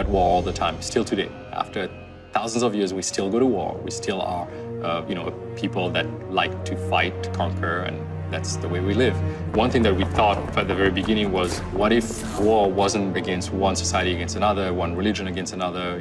at war all the time, still today. After thousands of years, we still go to war. We still are, people that like to fight, to conquer, and that's the way we live. One thing that we thought at the very beginning was, what if war wasn't against one society against another, one religion against another,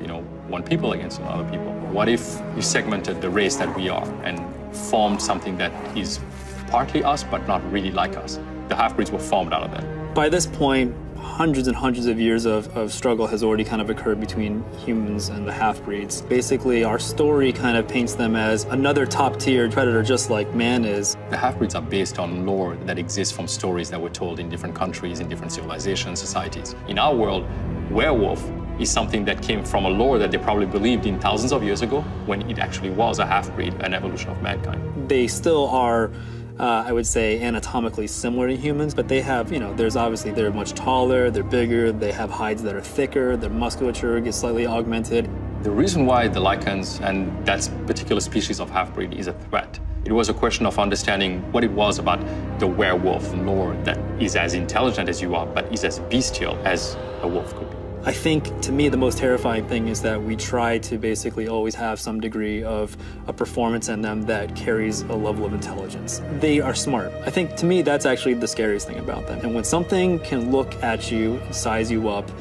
one people against another people? What if you segmented the race that we are and formed something that is partly us, but not really like us? The half-breeds were formed out of that. By this point, hundreds and hundreds of years of struggle has already kind of occurred between humans and the half-breeds. Basically, our story kind of paints them as another top-tier predator, just like man is. The half-breeds are based on lore that exists from stories that were told in different countries, in different civilizations, societies. In our world, werewolf is something that came from a lore that they probably believed in thousands of years ago, when it actually was a half-breed, an evolution of mankind. They still are, I would say, anatomically similar to humans, but they have, they're much taller, they're bigger, they have hides that are thicker, their musculature gets slightly augmented. The reason why the lichens and that particular species of half-breed is a threat, it was a question of understanding what it was about the werewolf lore that is as intelligent as you are, but is as bestial as a wolf could be. I think, to me, the most terrifying thing is that we try to basically always have some degree of a performance in them that carries a level of intelligence. They are smart. I think, to me, that's actually the scariest thing about them. And when something can look at you, size you up,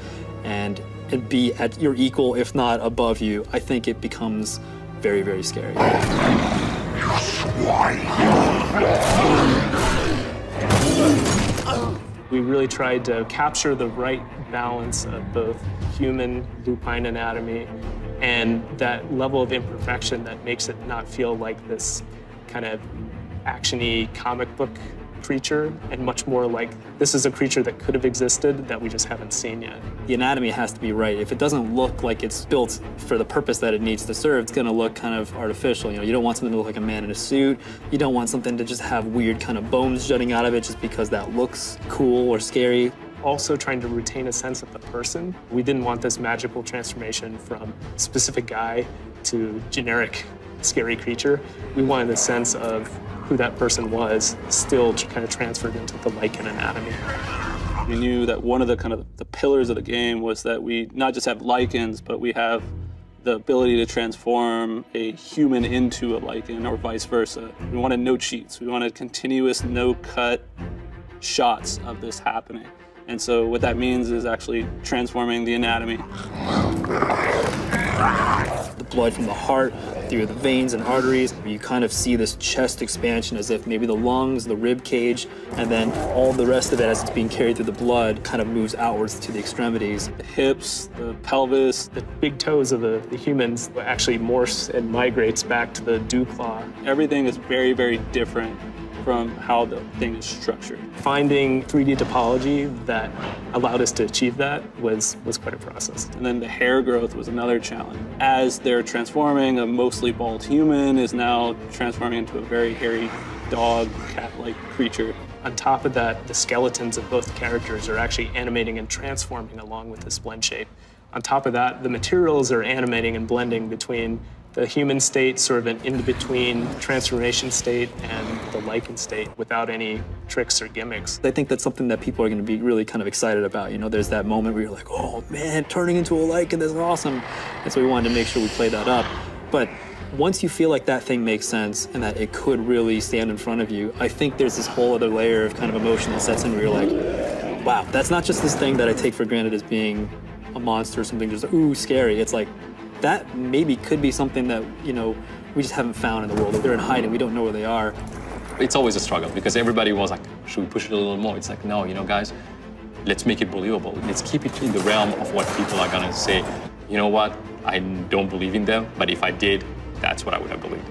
and be at your equal, if not above you, I think it becomes very, very scary. We really tried to capture the right balance of both human lupine anatomy and that level of imperfection that makes it not feel like this kind of action-y comic book creature, and much more like this is a creature that could have existed that we just haven't seen yet. The anatomy has to be right. If it doesn't look like it's built for the purpose that it needs to serve, it's gonna look kind of artificial. You don't want something to look like a man in a suit. You don't want something to just have weird kind of bones jutting out of it just because that looks cool or scary. Also trying to retain a sense of the person. We didn't want this magical transformation from specific guy to generic scary creature. We wanted a sense of who that person was, still kind of transferred into the lichen anatomy. We knew that one of the pillars of the game was that we not just have lichens, but we have the ability to transform a human into a lichen or vice versa. We wanted no cheats. We wanted continuous, no-cut shots of this happening. And so what that means is actually transforming the anatomy. The blood from the heart through the veins and arteries. You kind of see this chest expansion as if maybe the lungs, the rib cage, and then all the rest of it as it's being carried through the blood kind of moves outwards to the extremities. The hips, the pelvis. The big toes of the humans actually morphs and migrates back to the dew claw. Everything is very, very different from how the thing is structured. Finding 3D topology that allowed us to achieve that was quite a process. And then the hair growth was another challenge. As they're transforming, a mostly bald human is now transforming into a very hairy dog, cat-like creature. On top of that, the skeletons of both characters are actually animating and transforming along with this blend shape. On top of that, the materials are animating and blending between the human state, sort of an in-between transformation state, and the lichen state without any tricks or gimmicks. I think that's something that people are going to be really kind of excited about. There's that moment where you're like, oh man, turning into a lichen, that's awesome. And so we wanted to make sure we play that up. But once you feel like that thing makes sense and that it could really stand in front of you, I think there's this whole other layer of kind of emotion that sets in where you're like, wow, that's not just this thing that I take for granted as being a monster or something just, ooh, scary. It's like, that maybe could be something that, we just haven't found in the world. If they're in hiding, we don't know where they are. It's always a struggle because everybody was like, should we push it a little more? It's like, no, guys, let's make it believable. Let's keep it in the realm of what people are gonna say. You know what? I don't believe in them, but if I did, that's what I would have believed.